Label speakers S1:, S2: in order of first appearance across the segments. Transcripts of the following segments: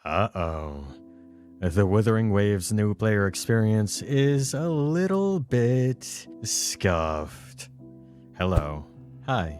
S1: Uh-oh. The Wuthering Waves new player experience is a little bit scuffed. Hello. Hi.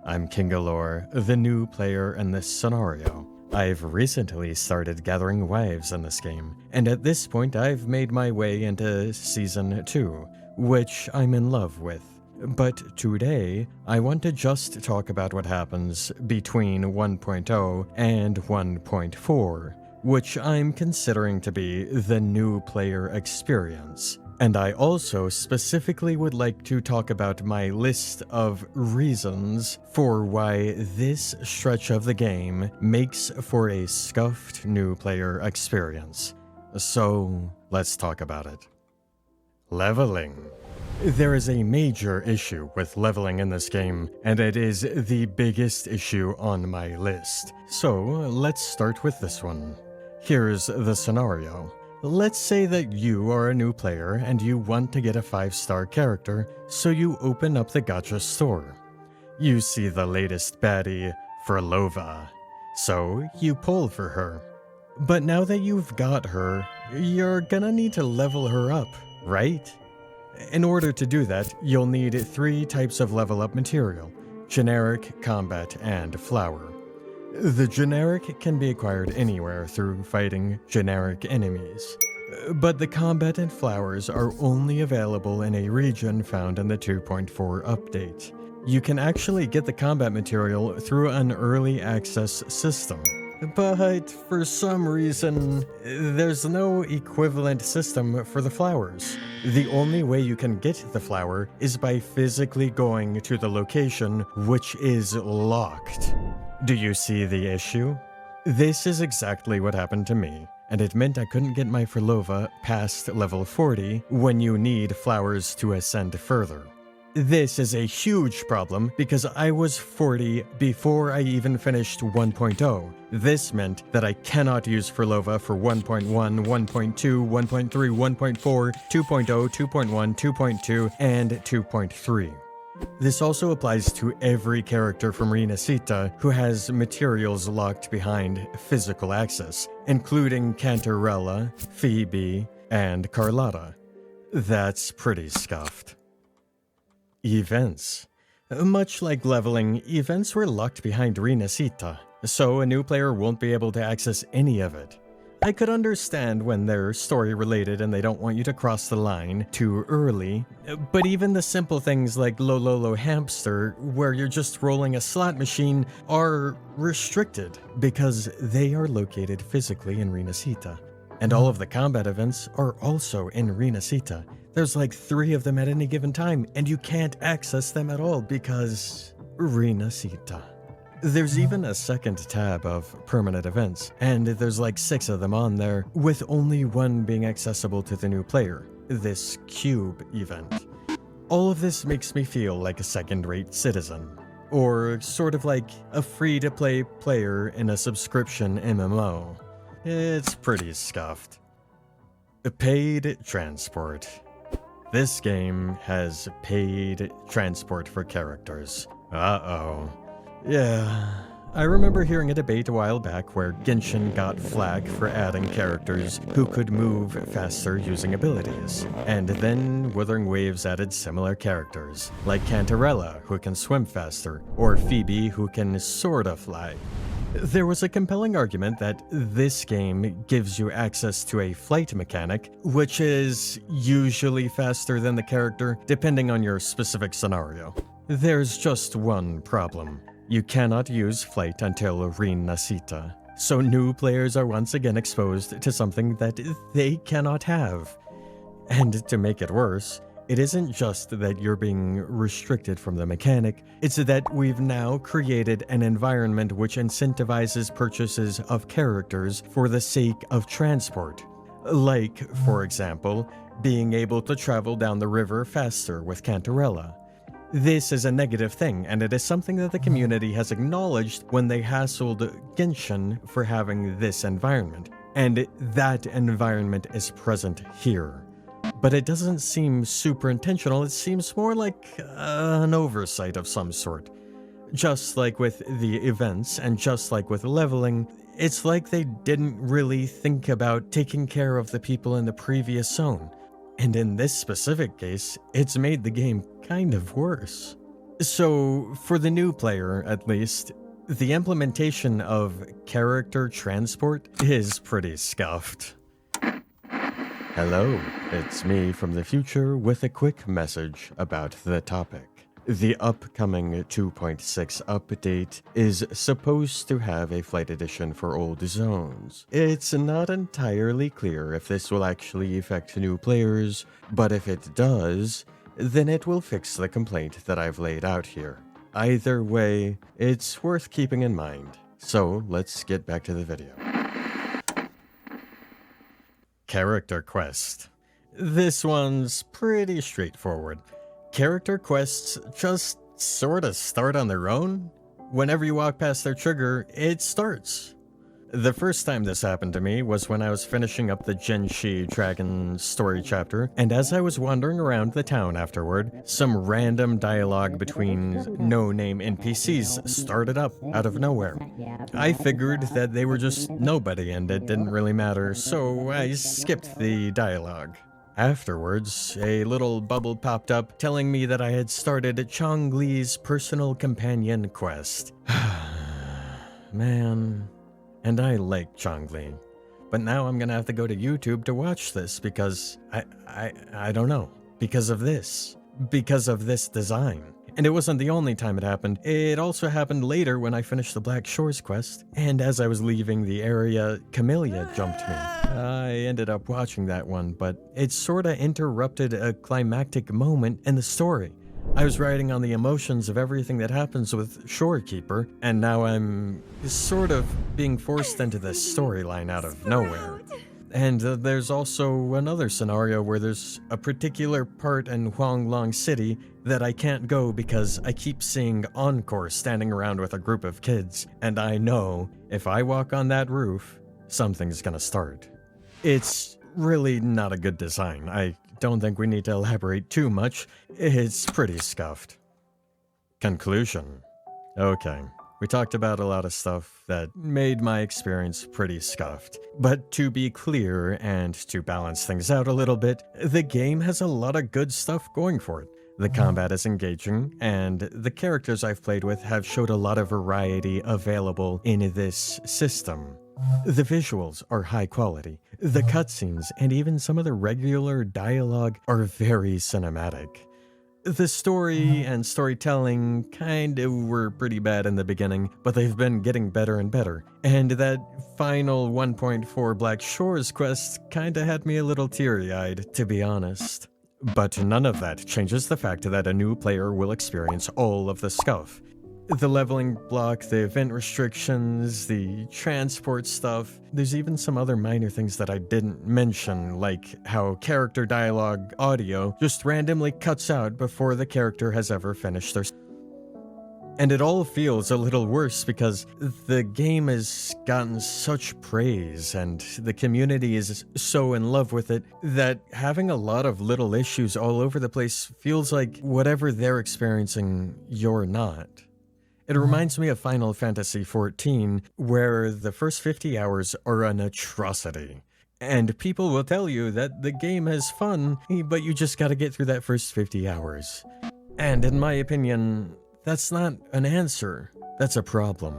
S1: I'm Kingalore, the new player in this scenario. I've recently started gathering wives in this game, and at this point I've made my way into Season 2, which I'm in love with. But today, I want to just talk about what happens between 1.0 and 1.4, which I'm considering to be the new player experience. And I also specifically would like to talk about my list of reasons for why this stretch of the game makes for a scuffed new player experience. So, let's talk about it. Leveling. There is a major issue with leveling in this game, and it is the biggest issue on my list. So, let's start with this one. Here's the scenario. Let's say that you are a new player and you want to get a 5-star character, so you open up the gacha store. You see the latest baddie, Frolova, so you pull for her. But now that you've got her, you're gonna need to level her up, right? In order to do that, you'll need 3 types of level up material: generic, combat, and flower. The generic can be acquired anywhere through fighting generic enemies, but the combat and flowers are only available in a region found in the 2.4 update. You can actually get the combat material through an early access system, but for some reason, there's no equivalent system for the flowers. The only way you can get the flower is by physically going to the location, which is locked. Do you see the issue? This is exactly what happened to me, and it meant I couldn't get my Frolova past level 40 when you need flowers to ascend further. This is a huge problem because I was 40 before I even finished 1.0. This meant that I cannot use Frolova for 1.1, 1.2, 1.3, 1.4, 2.0, 2.1, 2.2, and 2.3. This also applies to every character from Renacita who has materials locked behind physical access, including Cantarella, Phoebe, and Carlotta. That's pretty scuffed. Events. Much like leveling, events were locked behind Renacita, so a new player won't be able to access any of it. I could understand when they're story related and they don't want you to cross the line too early, but even the simple things like Lololo Hamster, where you're just rolling a slot machine, are restricted because they are located physically in Renacita. And all of the combat events are also in Renacita. There's like 3 of them at any given time, and you can't access them at all because Renacita. There's even a second tab of permanent events, and there's like 6 of them on there, with only 1 being accessible to the new player, this cube event. All of this makes me feel like a second-rate citizen, or sort of like a free-to-play player in a subscription MMO. It's pretty scuffed. Paid transport. This game has paid transport for characters. Uh-oh. Yeah, I remember hearing a debate a while back where Genshin got flack for adding characters who could move faster using abilities, and then Wuthering Waves added similar characters, like Cantarella, who can swim faster, or Phoebe, who can sorta fly. There was a compelling argument that this game gives you access to a flight mechanic, which is usually faster than the character, depending on your specific scenario. There's just one problem. You cannot use flight until Renacita, so new players are once again exposed to something that they cannot have. And to make it worse, it isn't just that you're being restricted from the mechanic, it's that we've now created an environment which incentivizes purchases of characters for the sake of transport. Like, for example, being able to travel down the river faster with Cantarella. This is a negative thing, and it is something that the community has acknowledged when they hassled Genshin for having this environment, and that environment is present here. But it doesn't seem super intentional, it seems more like an oversight of some sort. Just like with the events, and just like with leveling, It's like they didn't really think about taking care of the people in the previous zone. And in this specific case, it's made the game kind of worse. So, for the new player, at least, the implementation of character transport is pretty scuffed. Hello, it's me from the future with a quick message about the topic. The upcoming 2.6 update is supposed to have a flight edition for old zones. It's not entirely clear if this will actually affect new players, but if it does, then it will fix the complaint that I've laid out here. Either way, it's worth keeping in mind. So let's get back to the video. Character quest. This one's pretty straightforward. Character quests just sorta start on their own. Whenever you walk past their trigger, it starts. The first time this happened to me was when I was finishing up the Genshin Dragon story chapter, and as I was wandering around the town afterward, some random dialogue between no-name NPCs started up out of nowhere. I figured that they were just nobody and it didn't really matter, so I skipped the dialogue. Afterwards, a little bubble popped up telling me that I had started Chongli's personal companion quest. Man. And I like Chongli. But now I'm gonna have to go to YouTube to watch this because I don't know. Because of this. Because of this design. And it wasn't the only time it happened. It also happened later when I finished the Black Shores quest. And as I was leaving the area, Camellia jumped me. I ended up watching that one, but it sorta interrupted a climactic moment in the story. I was riding on the emotions of everything that happens with Shorekeeper, and now I'm sort of being forced into this storyline out of nowhere. And there's also another scenario where there's a particular part in Huanglong City that I can't go because I keep seeing Encore standing around with a group of kids, and I know if I walk on that roof, something's gonna start. It's really not a good design. I don't think we need to elaborate too much. It's pretty scuffed. Conclusion. Okay, we talked about a lot of stuff that made my experience pretty scuffed. But to be clear and to balance things out a little bit, the game has a lot of good stuff going for it. The combat is engaging, and the characters I've played with have showed a lot of variety available in this system. The visuals are high quality. The cutscenes and even some of the regular dialogue are very cinematic. The story and storytelling kinda were pretty bad in the beginning, but they've been getting better and better. And that final 1.4 Black Shores quest kinda had me a little teary-eyed, to be honest. But none of that changes the fact that a new player will experience all of the scuff. The leveling block, the event restrictions, the transport stuff. There's even some other minor things that I didn't mention, like how character dialogue audio just randomly cuts out before the character has ever finished their... And it all feels a little worse because the game has gotten such praise and the community is so in love with it that having a lot of little issues all over the place feels like whatever they're experiencing, you're not. It reminds me of Final Fantasy XIV, where the first 50 hours are an atrocity. And people will tell you that the game has fun, but you just gotta get through that first 50 hours. And in my opinion, that's not an answer, that's a problem.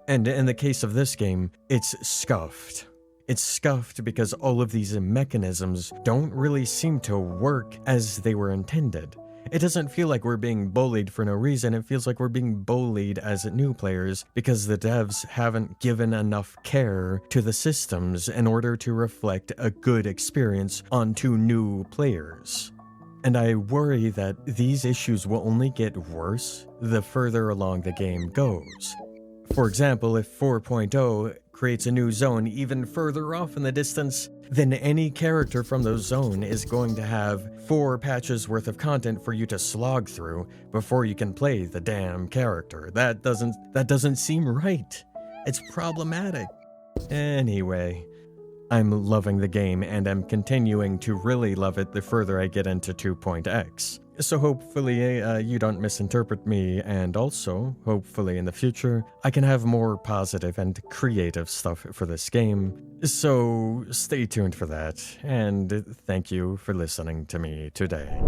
S1: And in the case of this game, it's scuffed. It's scuffed because all of these mechanisms don't really seem to work as they were intended. It doesn't feel like we're being bullied for no reason, it feels like we're being bullied as new players because the devs haven't given enough care to the systems in order to reflect a good experience onto new players. And I worry that these issues will only get worse the further along the game goes. For example, if 4.0 creates a new zone even further off in the distance, then any character from the zone is going to have 4 patches worth of content for you to slog through before you can play the damn character. That doesn't seem right. It's problematic. Anyway, I'm loving the game and am continuing to really love it the further I get into 2.x. So hopefully you don't misinterpret me, and also, hopefully in the future, I can have more positive and creative stuff for this game. So stay tuned for that, and thank you for listening to me today.